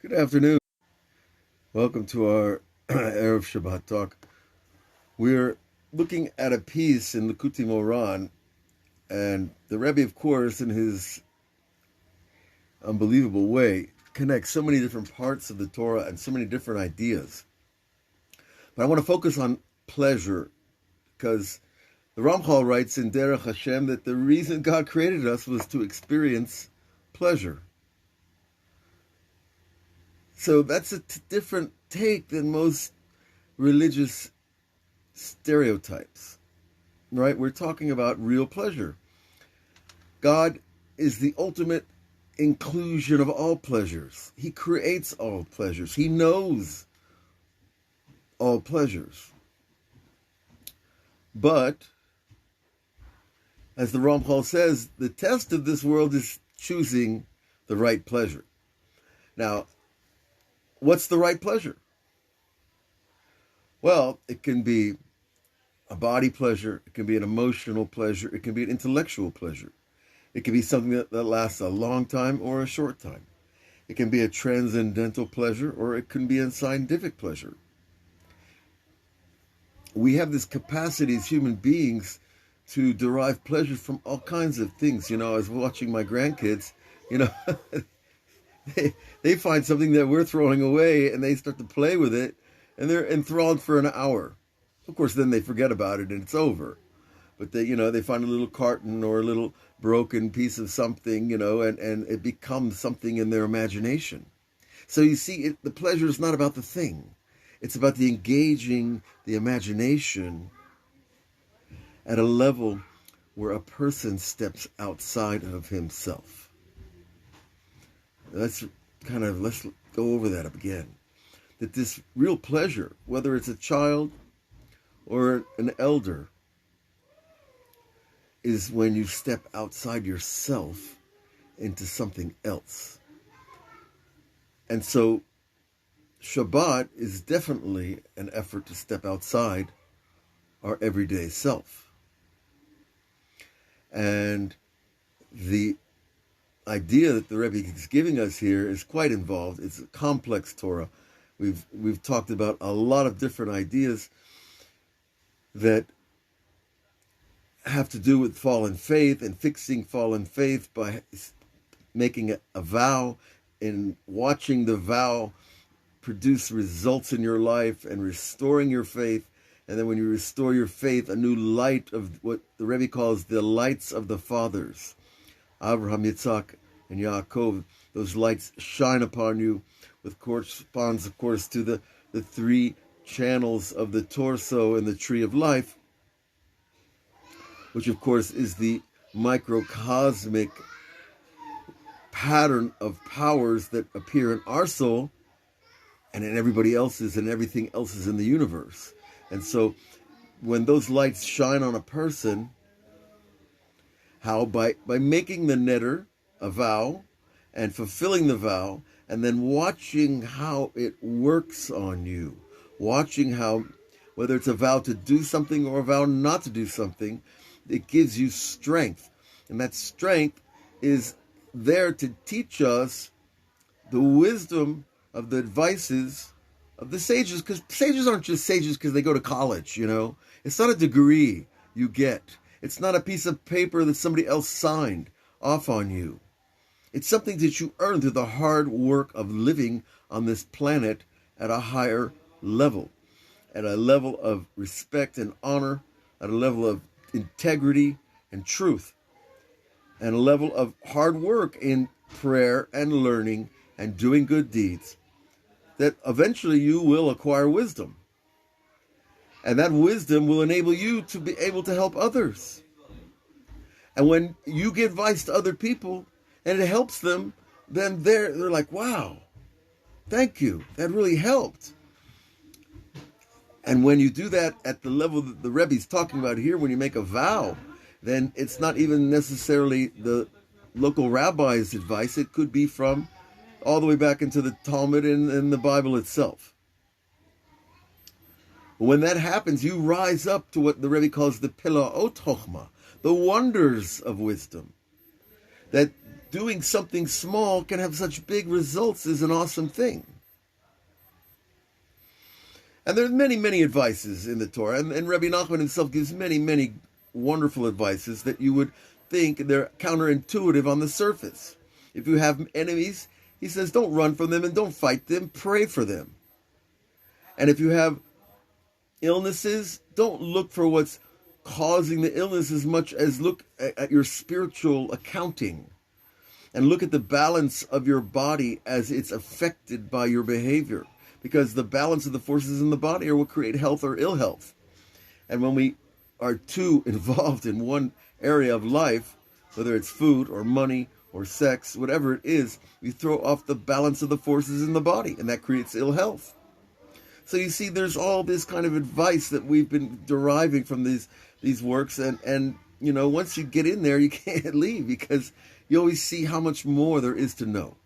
Good afternoon. Welcome to our Erev Shabbat talk. We're looking at a piece in Likutei Moran, and the Rebbe, of course, in his unbelievable way, connects so many different parts of the Torah and so many different ideas. But I want to focus on pleasure, because the Ramchal writes in Derech Hashem that the reason God created us was to experience pleasure. So that's a different take than most religious stereotypes, right? We're talking about real pleasure. God is the ultimate inclusion of all pleasures. He creates all pleasures. He knows all pleasures. But, as the Ramchal says, the test of this world is choosing the right pleasure. Now, what's the right pleasure? Well, it can be a body pleasure, it can be an emotional pleasure, it can be an intellectual pleasure. It can be something that lasts a long time or a short time. It can be a transcendental pleasure, or it can be a scientific pleasure. We have this capacity as human beings to derive pleasure from all kinds of things. I was watching my grandkids, they find something that we're throwing away and they start to play with it and they're enthralled for an hour. Of course, then they forget about it and it's over. But they find a little carton or a little broken piece of something, and it becomes something in their imagination. So you see, the pleasure is not about the thing. It's about the engaging the imagination at a level where a person steps outside of himself. Let's go over that again. That this real pleasure, whether it's a child or an elder, is when you step outside yourself into something else. And so Shabbat is definitely an effort to step outside our everyday self. And the idea that the Rebbe is giving us here is quite involved. It's a complex Torah. We've talked about a lot of different ideas that have to do with fallen faith and fixing fallen faith by making a vow and watching the vow produce results in your life and restoring your faith. And then when you restore your faith, a new light of what the Rebbe calls the lights of the fathers. Avraham, Yitzhak, and Yaakov, those lights shine upon you, which corresponds, of course, to the three channels of the torso and the tree of life, which, of course, is the microcosmic pattern of powers that appear in our soul and in everybody else's and everything else is in the universe. And so when those lights shine on a person, how? By making the netter a vow and fulfilling the vow and then watching how it works on you, watching how, whether it's a vow to do something or a vow not to do something, it gives you strength. And that strength is there to teach us the wisdom of the advices of the sages, because sages aren't just sages because they go to college, It's not a degree you get. It's not a piece of paper that somebody else signed off on you. It's something that you earn through the hard work of living on this planet at a higher level, at a level of respect and honor, at a level of integrity and truth, and a level of hard work in prayer and learning and doing good deeds, that eventually you will acquire wisdom. And that wisdom will enable you to be able to help others. And when you give advice to other people and it helps them, then they're like, wow, thank you, that really helped. And when you do that at the level that the Rebbe's talking about here, when you make a vow, then it's not even necessarily the local rabbi's advice. It could be from all the way back into the Talmud and the Bible itself. When that happens, you rise up to what the Rebbe calls the Pila'ot Chochmah, the wonders of wisdom. That doing something small can have such big results is an awesome thing. And there's many, many advices in the Torah, and Rabbi Nachman himself gives many, many wonderful advices that you would think they're counterintuitive on the surface. If you have enemies, he says, don't run from them and don't fight them, pray for them. And if you have illnesses, don't look for what's causing the illness as much as look at your spiritual accounting and look at the balance of your body as it's affected by your behavior, because the balance of the forces in the body are what create health or ill health. And when we are too involved in one area of life, whether it's food or money or sex, whatever it is, we throw off the balance of the forces in the body, and that creates ill health. So you see, there's all this kind of advice that we've been deriving from these works, and you know, once you get in there, you can't leave, because you always see how much more there is to know.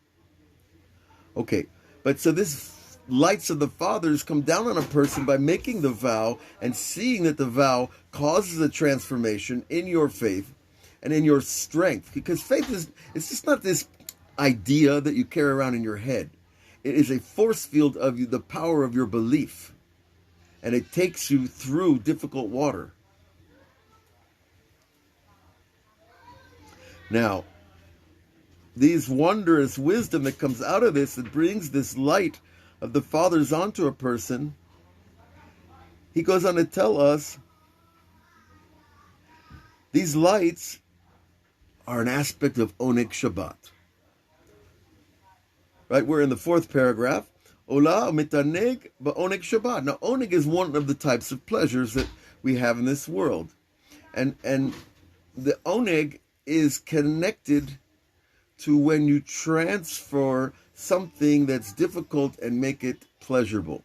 Okay, but so this lights of the fathers come down on a person by making the vow and seeing that the vow causes a transformation in your faith and in your strength, because faith it's just not this idea that you carry around in your head. It is a force field of you, the power of your belief, and it takes you through difficult water. Now, these wondrous wisdom that comes out of this, that brings this light of the fathers onto a person, he goes on to tell us these lights are an aspect of Oneg Shabbat. Right, we're in the fourth paragraph. Ola mitaneg ba'oneg Shabbat. Now, oneg is one of the types of pleasures that we have in this world, and the oneg is connected to when you transfer something that's difficult and make it pleasurable.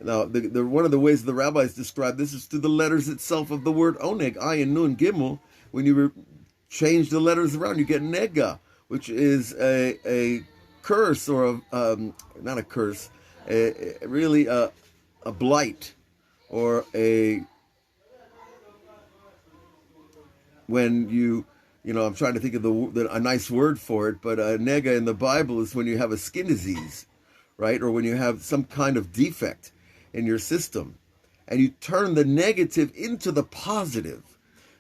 Now, one of the ways the rabbis describe this is through the letters itself of the word oneg, ayin, nun, gimel. When you change the letters around, you get nega, which is a curse, or not a curse, really a blight, or when you know, I'm trying to think of a nice word for it, but nega in the Bible is when you have a skin disease, right? Or when you have some kind of defect in your system, and you turn the negative into the positive.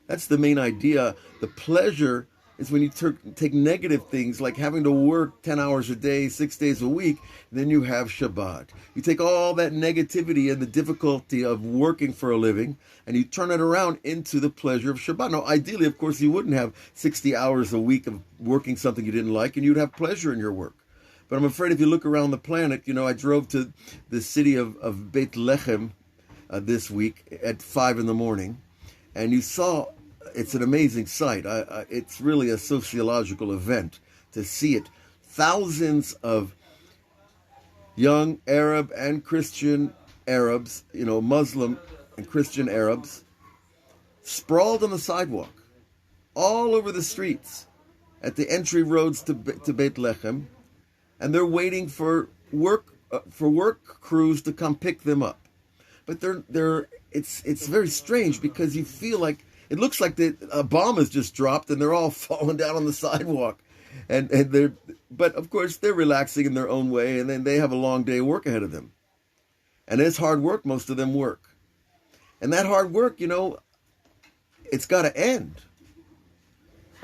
That's the main idea. The pleasure is when you take negative things, like having to work 10 hours a day, 6 days a week, then you have Shabbat. You take all that negativity and the difficulty of working for a living, and you turn it around into the pleasure of Shabbat. Now, ideally, of course, you wouldn't have 60 hours a week of working something you didn't like, and you'd have pleasure in your work. But I'm afraid if you look around the planet, you know, I drove to the city of Beit Lechem this week at 5 in the morning, and you saw, it's an amazing sight. It's really a sociological event to see it. Thousands of young Arab and Christian Arabs, you know, Muslim and Christian Arabs, sprawled on the sidewalk, all over the streets, at the entry roads to Beit Lechem, and they're waiting for work crews to come pick them up. But it's very strange, because you feel like it looks like a bomb has just dropped and they're all falling down on the sidewalk, but of course they're relaxing in their own way, and then they have a long day of work ahead of them, and it's hard work. Most of them work, and that hard work, you know, it's got to end.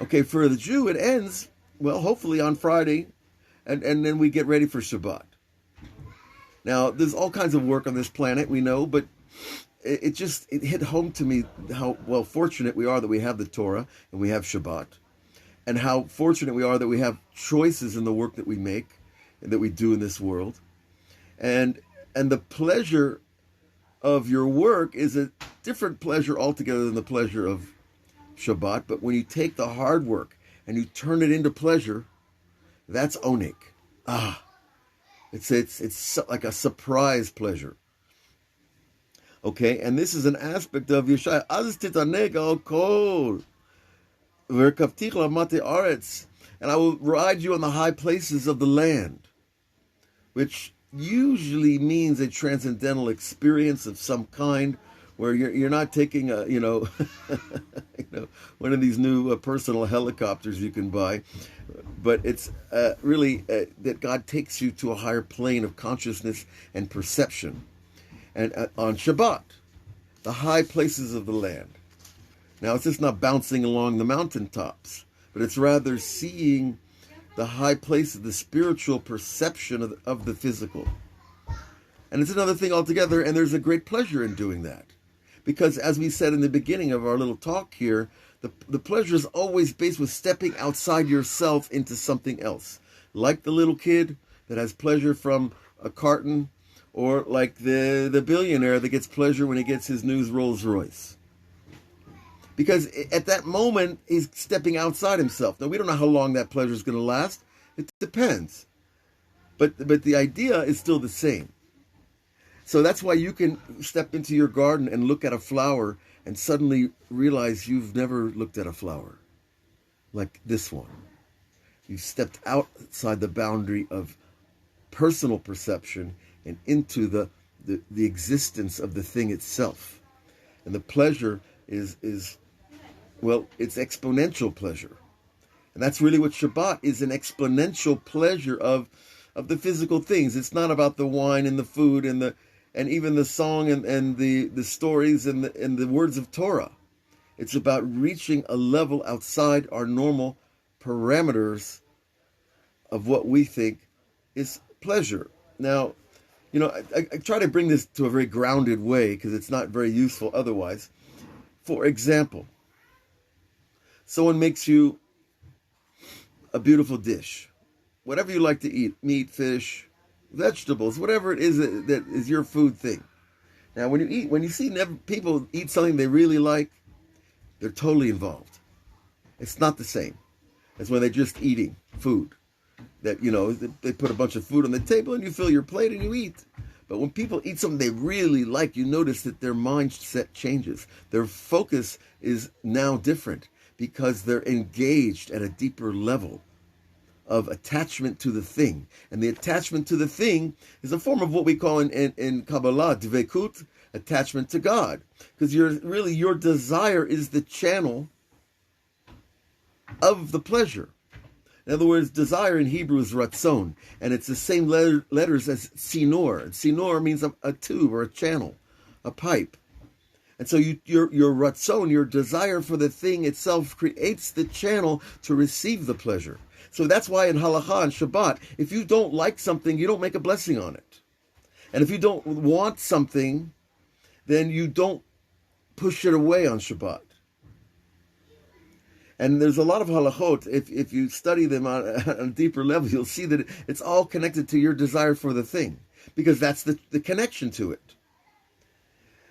Okay, for the Jew, it ends, well, hopefully on Friday, and then we get ready for Shabbat. Now, there's all kinds of work on this planet, we know, but it hit home to me how fortunate we are that we have the Torah and we have Shabbat, and how fortunate we are that we have choices in the work that we make and that we do in this world, and the pleasure of your work is a different pleasure altogether than the pleasure of Shabbat. But when you take the hard work and you turn it into pleasure, that's oneg. It's like a surprise pleasure. Okay, and this is an aspect of Yeshaya. Az titaneg al kol v'erkavtich lamate aretz, and I will ride you on the high places of the land, which usually means a transcendental experience of some kind, where you're not taking a, one of these new personal helicopters you can buy, but it's really that God takes you to a higher plane of consciousness and perception. And on Shabbat, the high places of the land. Now, it's just not bouncing along the mountaintops, but it's rather seeing the high places, the spiritual perception of the physical. And it's another thing altogether, and there's a great pleasure in doing that. Because as we said in the beginning of our little talk here, the pleasure is always based with stepping outside yourself into something else. Like the little kid that has pleasure from a carton, or like the billionaire that gets pleasure when he gets his new Rolls Royce. Because at that moment, he's stepping outside himself. Now, we don't know how long that pleasure is going to last. It depends. But the idea is still the same. So that's why you can step into your garden and look at a flower and suddenly realize you've never looked at a flower like this one. You've stepped outside the boundary of personal perception and into the existence of the thing itself. And the pleasure is it's exponential pleasure. And that's really what Shabbat is, an exponential pleasure of the physical things. It's not about the wine and the food and even the song and the stories and the words of Torah. It's about reaching a level outside our normal parameters of what we think is pleasure. Now, I try to bring this to a very grounded way because it's not very useful otherwise. For example, someone makes you a beautiful dish. Whatever you like to eat, meat, fish, vegetables, whatever it is that is your food thing. Now, when you see people eat something they really like, they're totally involved. It's not the same as when they're just eating food. That, they put a bunch of food on the table and you fill your plate and you eat. But when people eat something they really like, you notice that their mindset changes. Their focus is now different because they're engaged at a deeper level of attachment to the thing. And the attachment to the thing is a form of what we call in Kabbalah, dvekut, attachment to God. Because your desire is the channel of the pleasure. In other words, desire in Hebrew is ratzon, and it's the same letters as sinor. And sinor means a tube or a channel, a pipe. And so your ratzon, your desire for the thing itself, creates the channel to receive the pleasure. So that's why in Halakha and Shabbat, if you don't like something, you don't make a blessing on it. And if you don't want something, then you don't push it away on Shabbat. And there's a lot of halachot, if you study them on a deeper level, you'll see that it's all connected to your desire for the thing, because that's the connection to it.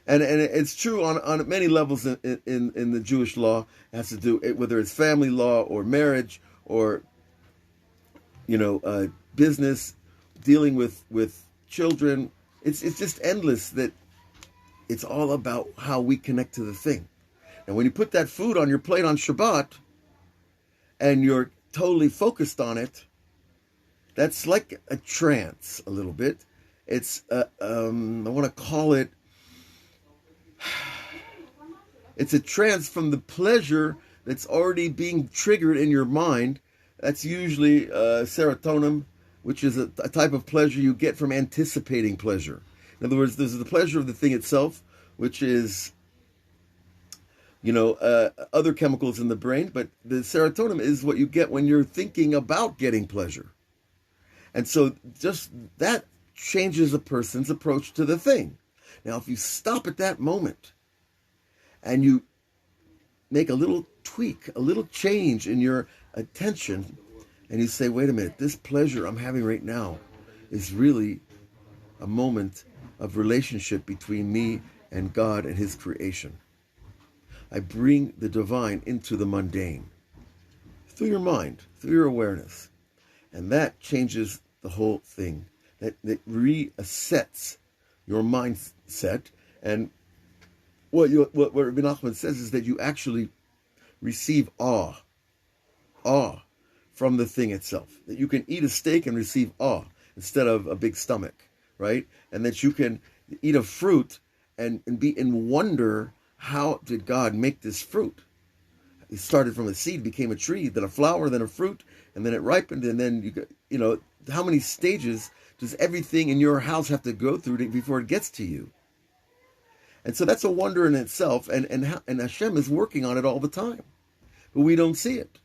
And it's true on many levels in the Jewish law. It has to do, whether it's family law or marriage or, business, dealing with children. It's just endless that it's all about how we connect to the thing. And when you put that food on your plate on Shabbat, and you're totally focused on it, that's like a trance a little bit. It's, I want to call it, it's a trance from the pleasure that's already being triggered in your mind. That's usually serotonin, which is a type of pleasure you get from anticipating pleasure. In other words, there's the pleasure of the thing itself, which is, other chemicals in the brain, but the serotonin is what you get when you're thinking about getting pleasure. And so just that changes a person's approach to the thing. Now, if you stop at that moment and you make a little tweak, a little change in your attention, and you say, wait a minute, this pleasure I'm having right now is really a moment of relationship between me and God and His creation. I bring the divine into the mundane through your mind, through your awareness. And that changes the whole thing. That resets your mindset. And what Rabbi Nachman says is that you actually receive awe from the thing itself. That you can eat a steak and receive awe instead of a big stomach, right? And that you can eat a fruit and be in wonder, how did God make this fruit? It started from a seed, became a tree, then a flower, then a fruit, and then it ripened, and then how many stages does everything in your house have to go through before it gets to you? And so that's a wonder in itself, and Hashem is working on it all the time, but we don't see it.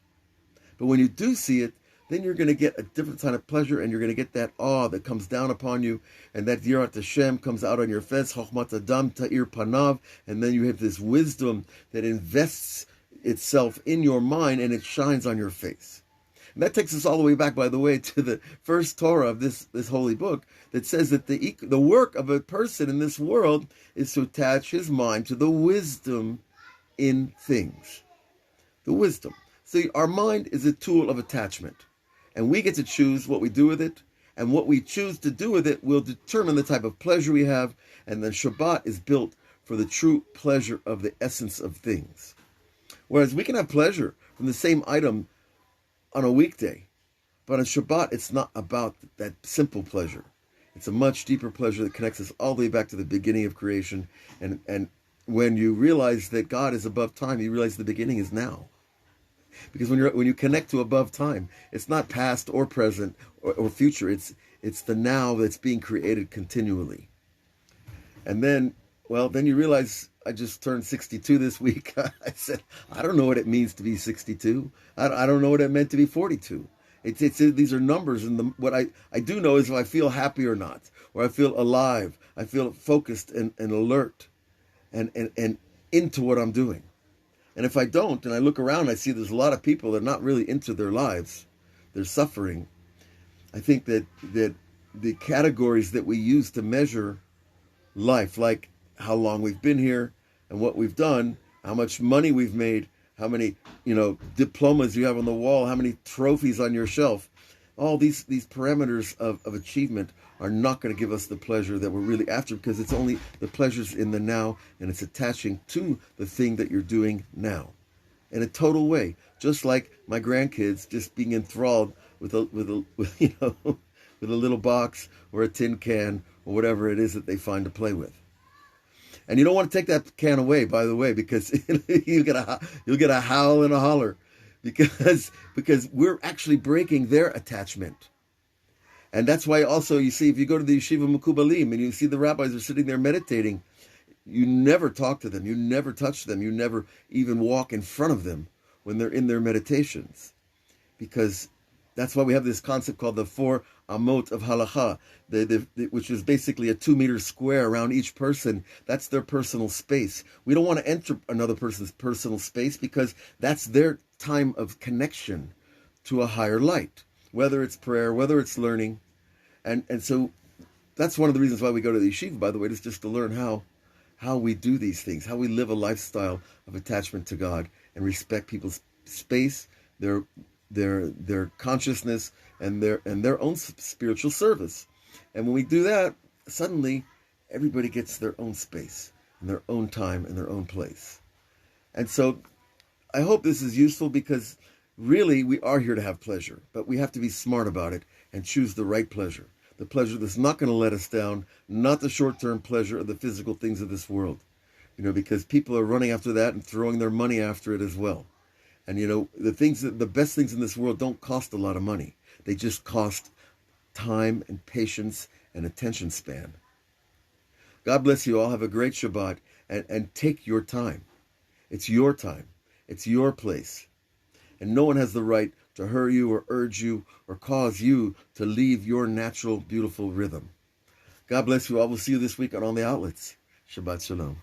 But when you do see it, then you're going to get a different kind of pleasure, and you're going to get that awe that comes down upon you, and that Yirat Hashem comes out on your face, Chochmat Adam Ta'ir Panav, and then you have this wisdom that invests itself in your mind, and it shines on your face. And that takes us all the way back, by the way, to the first Torah of this holy book, that says that the work of a person in this world is to attach his mind to the wisdom in things. The wisdom. So our mind is a tool of attachment. And we get to choose what we do with it, and what we choose to do with it will determine the type of pleasure we have, and then Shabbat is built for the true pleasure of the essence of things. Whereas we can have pleasure from the same item on a weekday, but on Shabbat it's not about that simple pleasure. It's a much deeper pleasure that connects us all the way back to the beginning of creation, and when you realize that God is above time, you realize the beginning is now. Because when you connect to above time, it's not past or present or future. It's the now that's being created continually. And then you realize, I just turned 62 this week. I said, I don't know what it means to be 62. I don't know what it meant to be 42. These are numbers, and what I do know is if I feel happy or not, or I feel alive, I feel focused and alert and into what I'm doing. And if I don't, and I look around, I see there's a lot of people that are not really into their lives. They're suffering. I think that the categories that we use to measure life, like how long we've been here and what we've done, how much money we've made, how many diplomas you have on the wall, how many trophies on your shelf, all these parameters of achievement are not going to give us the pleasure that we're really after, because it's only the pleasures in the now, and it's attaching to the thing that you're doing now in a total way, just like my grandkids just being enthralled with a little box or a tin can or whatever it is that they find to play with. And you don't want to take that can away, by the way, because you'll get a howl and a holler, because we're actually breaking their attachment. And that's why also, you see, if you go to the Yeshiva Mekubalim and you see the rabbis are sitting there meditating, you never talk to them, you never touch them, you never even walk in front of them when they're in their meditations. Because that's why we have this concept called the 4 amot of halacha, which is basically a 2-meter square around each person. That's their personal space. We don't want to enter another person's personal space, because that's their time of connection to a higher light, whether it's prayer, whether it's learning. And so that's one of the reasons why we go to the yeshiva, by the way, is just to learn how we do these things, how we live a lifestyle of attachment to God and respect people's space, their consciousness, and their own spiritual service. And when we do that, suddenly everybody gets their own space and their own time and their own place. And so I hope this is useful, because really we are here to have pleasure, but we have to be smart about it and choose the right pleasure. The pleasure that's not going to let us down, not the short-term pleasure of the physical things of this world. Because people are running after that and throwing their money after it as well. And the best things in this world don't cost a lot of money. They just cost time and patience and attention span. God bless you all. Have a great Shabbat, and take your time. It's your time. It's your place. And no one has the right to hurry you or urge you or cause you to leave your natural, beautiful rhythm. God bless you all. We'll see you this week on the outlets. Shabbat Shalom.